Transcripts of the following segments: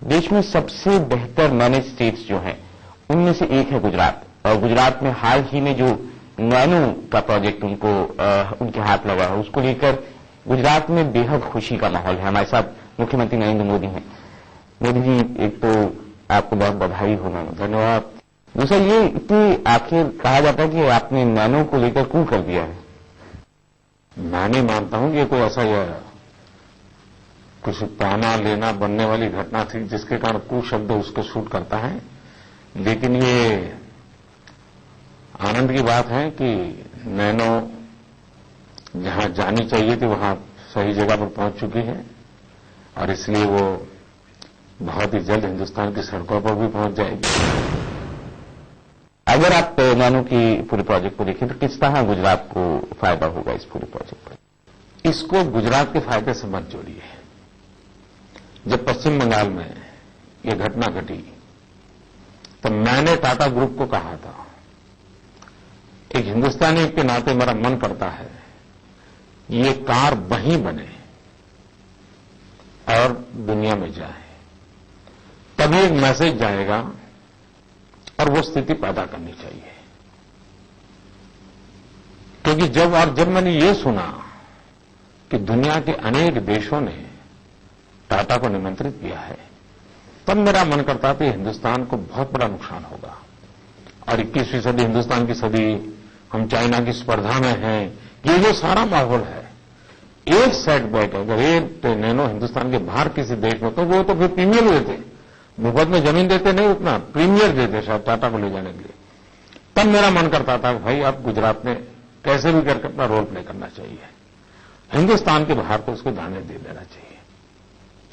देश में सबसे बेहतर मैनेज स्टेट्स जो हैं उनमें से एक है गुजरात। और गुजरात में हाल ही में जो नैनो का प्रोजेक्ट उनके हाथ लगा है, उसको लेकर गुजरात में बेहद खुशी का माहौल है। हमारे साथ मुख्यमंत्री नरेंद्र मोदी हैं। मोदी जी, एक तो आपको बहुत बधाई हो, धन्यवाद। दूसरा ये कि आखिर कहा जाता है कि आपने नैनो को लेकर क्यों कर दिया है। मैं नहीं मानता हूं कि ये कोई ऐसा कुछ पाना लेना बनने वाली घटना थी जिसके कारण कुछ शब्द उसको शूट करता है। लेकिन ये आनंद की बात है कि नैनो जहां जानी चाहिए थी वहां सही जगह पर पहुंच चुकी है और इसलिए वो बहुत ही जल्द हिंदुस्तान की सड़कों पर भी पहुंच जाएगी। अगर आप नैनो की पूरे प्रोजेक्ट को देखें तो किस तरह गुजरात को फायदा होगा इस पूरे प्रोजेक्ट पर। इसको गुजरात के फायदे से मत जोड़िए। जब पश्चिम बंगाल में यह घटना घटी तो मैंने टाटा ग्रुप को कहा था, एक हिंदुस्तानी के नाते मेरा मन करता है ये कार वहीं बने और दुनिया में जाए, तभी एक मैसेज जाएगा और वो स्थिति पैदा करनी चाहिए। क्योंकि जब मैंने ये सुना कि दुनिया के अनेक देशों ने टाटा को निमंत्रित किया है, तब मेरा मन करता था हिंदुस्तान को बहुत बड़ा नुकसान होगा। और 21वीं सदी हिंदुस्तान की सदी, हम चाइना की स्पर्धा में हैं, ये जो सारा माहौल है, एक सेटबैक है। अगर एक नैनो हिंदुस्तान के बाहर किसी देश में तो वो तो फिर प्रीमियर देते, मुफ्त में जमीन देते नहीं, उतना प्रीमियर देते शायद टाटा को ले जाने के लिए। तब मेरा मन करता था भाई अब गुजरात में कैसे भी करके अपना रोल प्ले करना चाहिए, हिंदुस्तान के बाहर को उसको जाने दे देना चाहिए।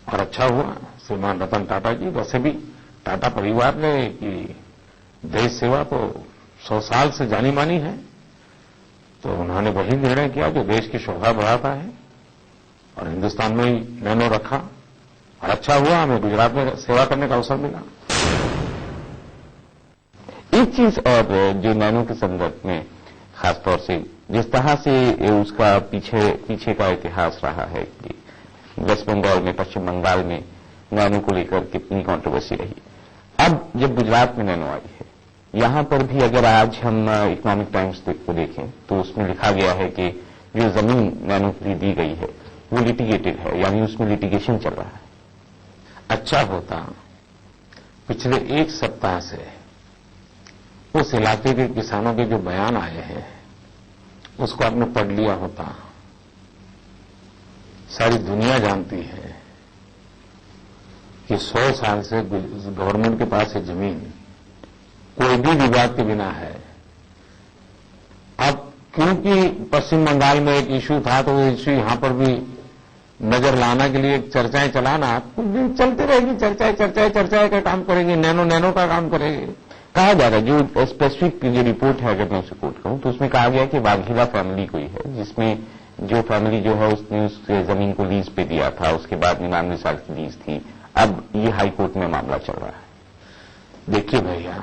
और अच्छा हुआ श्रीमान रतन टाटा जी, वैसे भी टाटा परिवार ने कि देश सेवा तो 100 साल से जानी मानी है, तो उन्होंने वही निर्णय किया जो देश की शोभा बढ़ाता है और हिंदुस्तान में ही नैनो रखा। और अच्छा हुआ हमें गुजरात में सेवा करने का अवसर मिला। एक चीज और जो नैनो के संदर्भ में खासतौर से जिस तरह से उसका पीछे का इतिहास रहा है कि वेस्ट बंगाल में, पश्चिम बंगाल में नैनो को लेकर कितनी कंट्रोवर्सी रही। अब जब गुजरात में नैनो आई है, यहां पर भी अगर आज हम इकोनॉमिक टाइम्स को देखें तो उसमें लिखा गया है कि जो जमीन नैनो के लिए दी गई है वो लिटिगेटेड है, यानी उसमें लिटिगेशन चल रहा है। अच्छा होता पिछले एक सप्ताह से उस इलाके के किसानों के जो बयान आए हैं उसको आपने पढ़ लिया होता। सारी दुनिया जानती है कि 100 साल से गवर्नमेंट के पास है जमीन, कोई भी विवाद के बिना है। अब क्योंकि पश्चिम बंगाल में एक इश्यू था तो वो इश्यू यहां पर भी नजर लाने के लिए चर्चाएं चलाना, कुछ दिन चलती रहेगी, चर्चाएं का काम करेगी, नैनो का काम करेगी। कहा जा रहा है जो स्पेसिफिक जो रिपोर्ट है, अगर मैं उसे कोट करूं तो उसमें कहा गया कि वाघेला फैमिली कोई है जिसमें जो फैमिली जो है उसने उस जमीन को लीज पे दिया था, उसके बाद 99 साल की लीज थी। अब ये हाईकोर्ट में मामला चल रहा है। देखिए भैया,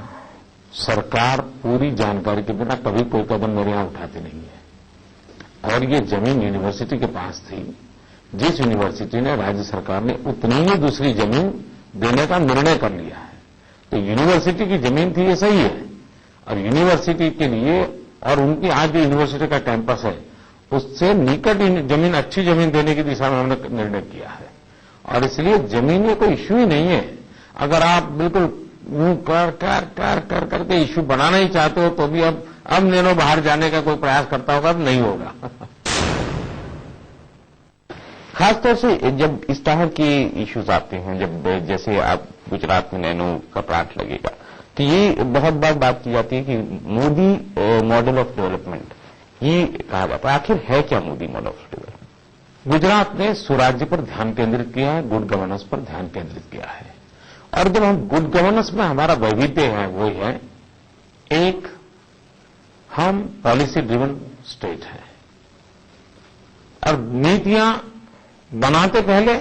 सरकार पूरी जानकारी के बिना कभी कोई कदम मेरे यहां उठाती नहीं है। और ये जमीन यूनिवर्सिटी के पास थी, जिस यूनिवर्सिटी ने, राज्य सरकार ने उतनी ही दूसरी जमीन देने का निर्णय कर लिया है। तो यूनिवर्सिटी की जमीन थी, ये सही है। और यूनिवर्सिटी के लिए और उनकी आज जो यूनिवर्सिटी का कैंपस है उससे निकट जमीन, अच्छी जमीन देने की दिशा में हमने निर्णय किया है। और इसलिए जमीन में कोई इश्यू ही नहीं है। अगर आप बिल्कुल करके इश्यू बनाना ही चाहते हो तो भी अब नैनो बाहर जाने का कोई प्रयास करता होगा, अब नहीं होगा। खासतौर से जब इस तरह के इश्यूज आते हैं, जब जैसे आप गुजरात में नैनो का प्लांट लगेगा, तो ये बहुत बार बात की जाती है कि मोदी मॉडल ऑफ डेवलपमेंट, ये कहा जाता है। आखिर है क्या Modi model of development? Gujarat ने सुराज्य पर ध्यान केंद्रित किया है, गुड गवर्नेंस पर ध्यान केंद्रित किया है। और जब हम गुड गवर्नेंस में हमारा वैविध्य है वो है, एक हम पॉलिसी ड्रिवन स्टेट है और नीतियां बनाते पहले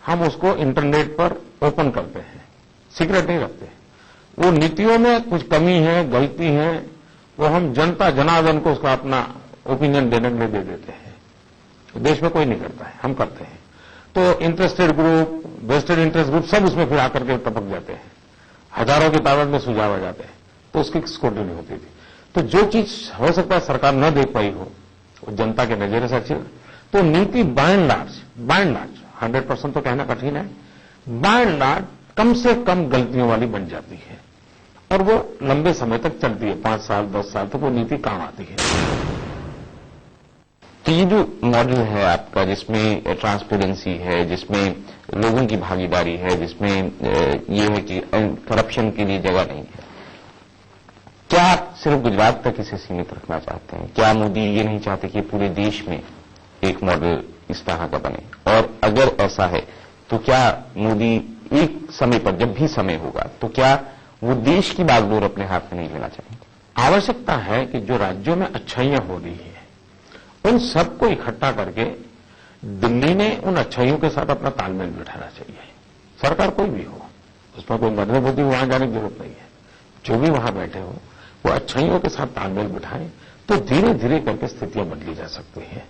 हम उसको इंटरनेट पर ओपन करते हैं, सीक्रेट नहीं रखते। वो नीतियों में कुछ कमी है, गलती है, वो हम जनता जनार्दन को उसका अपना ओपिनियन देने के लिए दे देते हैं। देश में कोई नहीं करता है, हम करते हैं। तो interested group, vested interest group सब उसमें फिर आकर के टपक जाते हैं, हजारों की तादाद में सुझाव आ जाते हैं, तो उसकी स्क्रूटनी होती थी। तो जो चीज हो सकता है सरकार न देख पाई हो, वो जनता के नजरिए से अच्छी, तो नीति बाय एंड लार्ज 100% तो कहना कठिन है, बाय एंड लार्ज कम से कम गलतियों वाली बन जाती है और वो लंबे समय तक चलती है, 5 साल 10 साल तक वो नीति काम आती है। तो ये जो मॉडल है आपका, जिसमें ट्रांसपेरेंसी है, जिसमें लोगों की भागीदारी है, जिसमें ये है कि करप्शन के लिए जगह नहीं है, क्या आप सिर्फ गुजरात तक इसे सीमित रखना चाहते हैं? क्या मोदी ये नहीं चाहते कि पूरे देश में एक मॉडल इस तरह का बने? और अगर ऐसा है तो क्या मोदी एक समय पर, जब भी समय होगा, तो क्या वो देश की बागडोर अपने हाथ में नहीं लेना चाहेंगे? आवश्यकता है कि जो राज्यों में अच्छाइयां हो रही है उन सबको इकट्ठा करके दिल्ली ने उन अच्छाइयों के साथ अपना तालमेल बिठाना चाहिए। सरकार कोई भी हो, उसमें कोई मध्यमबुद्धि वहां जाने की जरूरत नहीं है। जो भी वहां बैठे हो वो अच्छाइयों के साथ तालमेल बिठाएं, तो धीरे धीरे करके स्थितियां बदली जा सकती हैं।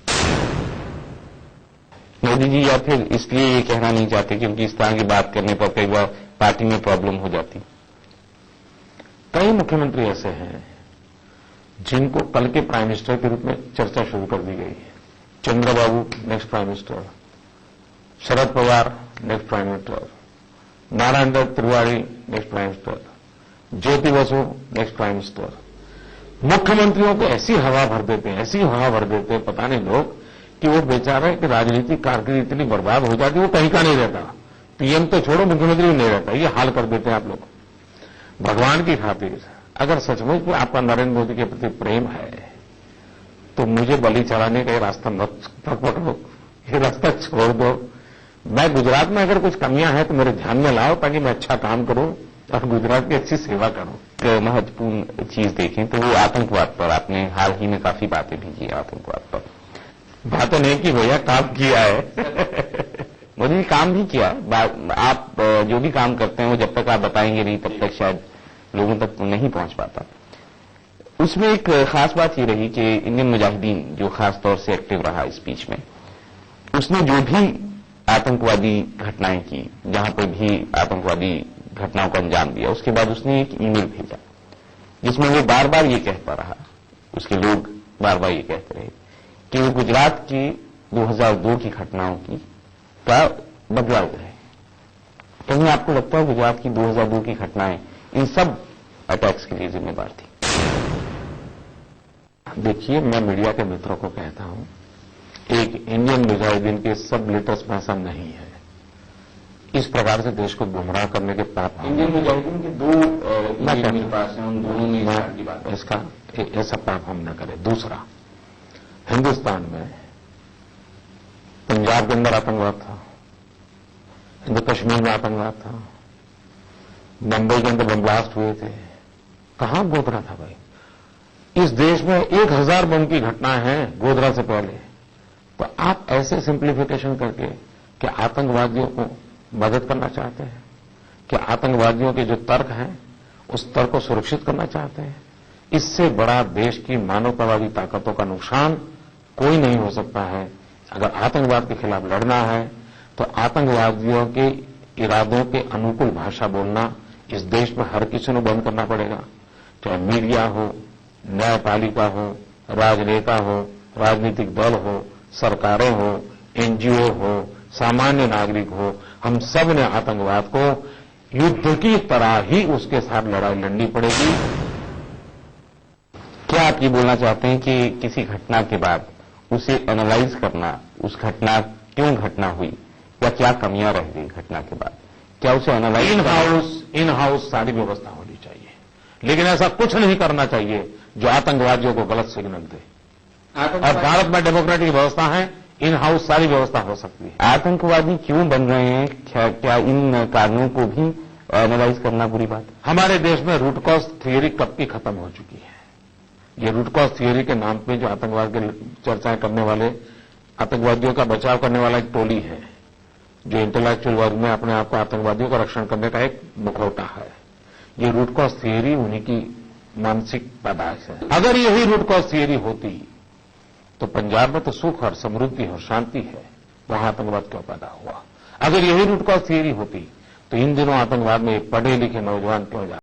मोदी जी या फिर इसलिए ये कहना नहीं चाहते क्योंकि इस तरह की बात करने पर कई बार पार्टी में प्रॉब्लम हो जाती? कई मुख्यमंत्री ऐसे हैं जिनको कल के प्राइम मिनिस्टर के रूप में चर्चा शुरू कर दी गई है। Chandrababu next prime minister, Sharad Pawar next prime minister, Narayan Dutt Tiwari next prime minister, Jyoti Basu next prime minister. मुख्यमंत्रियों को ऐसी हवा भर देते हैं, पता नहीं लोग कि वो बेचारे कि राजनीतिक कारकिर्दी इतनी बर्बाद हो जाती, वो कहीं का नहीं रहता। पीएम तो छोड़ो, मुख्यमंत्री भी नहीं रहता। ये हाल कर देते हैं आप लोग। भगवान की खातिर अगर सचमुच में आपका नरेंद्र मोदी के प्रति प्रेम है तो मुझे बलि चढ़ाने का ये रास्ता मत पकड़ो, ये रास्ता छोड़ दो। मैं गुजरात में अगर कुछ कमियां हैं तो मेरे ध्यान में लाओ, ताकि मैं अच्छा काम करूं और गुजरात की अच्छी सेवा करूं। एक महत्वपूर्ण चीज देखें तो वो आतंकवाद पर आपने हाल ही में काफी बातें भी की। आतंकवाद पर बातें नहीं की भैया, काम किया है। मोदी जी काम भी किया। आप जो भी काम करते हैं वो जब तक आप बताएंगे नहीं तब तक शायद लोगों तक नहीं पहुंच पाता। उसमें एक खास बात ये रही कि इंडियन मुजाहिदीन जो खास तौर से एक्टिव रहा इस बीच में, उसने जो भी आतंकवादी घटनाएं की, जहां पर भी आतंकवादी घटनाओं को अंजाम दिया, उसके बाद उसने एक ईमेल भेजा जिसमें वो बार बार ये कहता रहा, उसके लोग बार बार ये कहते रहे कि वो गुजरात की 2002 की घटनाओं की का बदला ले रहे। कहीं आपको लगता है गुजरात की 2002 की घटनाएं इन सब अटैक्स के लिए जिम्मेदार थी? देखिए, मैं मीडिया के मित्रों को कहता हूं, एक इंडियन मुजाहिदीन के सब लीडर्स में ऐसा नहीं है। इस प्रकार से देश को गुमराह करने के पाप इंडियन मुजाहिदीन के दो मेरे पास हैं, उन दोनों में इसका ऐसा पाप हम न करें। दूसरा, हिंदुस्तान में पंजाब के अंदर आतंकवाद था, हिंदू कश्मीर में आतंकवाद था, मुंबई के अंदर बम ब्लास्ट हुए थे। कहां गोधरा था भाई? इस देश में 1000 बम की घटनाएं हैं गोधरा से पहले। तो आप ऐसे सिंप्लीफिकेशन करके क्या आतंकवादियों को मदद करना चाहते हैं? क्या आतंकवादियों के जो तर्क हैं उस तर्क को सुरक्षित करना चाहते हैं? इससे बड़ा देश की मानवतावादी ताकतों का नुकसान कोई नहीं हो सकता है। अगर आतंकवाद के खिलाफ लड़ना है तो आतंकवादियों के इरादों के अनुकूल भाषा बोलना इस देश में हर किसी को बंद करना पड़ेगा। चाहे मीडिया हो, न्यायपालिका हो, राजनेता हो, राजनीतिक दल हो, सरकारें हो, एनजीओ हो, सामान्य नागरिक हो, हम सब ने आतंकवाद को युद्ध की तरह ही उसके साथ लड़ाई लड़नी पड़ेगी। क्या आप ये बोलना चाहते हैं कि किसी घटना के बाद उसे एनालाइज करना, उस घटना क्यों घटना हुई या क्या कमियां रह गई घटना के बाद, क्या उसे एनालाइज इन हाउस सारी व्यवस्था होनी चाहिए, लेकिन ऐसा कुछ नहीं करना चाहिए जो आतंकवादियों को गलत सिग्नल दे। और भारत में डेमोक्रेटिक व्यवस्था है, इन हाउस सारी व्यवस्था हो सकती है। आतंकवादी क्यों बन रहे हैं, क्या इन कारणों को भी एनालाइज करना बुरी बात? हमारे देश में रूट कॉज थियरी कब की खत्म हो चुकी है। ये रूट कॉज थियरी के नाम पे जो आतंकवाद की चर्चाएं करने वाले, आतंकवादियों का बचाव करने वाला एक टोली है जो इंटेलेक्चुअल वर्ग में अपने आप को आतंकवादियों का रक्षण करने का एक मुखौटा है। ये रूट कॉज थियरी उन्हीं की मानसिक पैदाइश है। अगर यही रूट कॉज थियरी होती तो पंजाब में तो सुख और समृद्धि और शांति है, वहां आतंकवाद क्यों पैदा हुआ? अगर यही रूट कॉज थियरी होती तो इन दिनों आतंकवाद में पढ़े लिखे नौजवान क्यों जा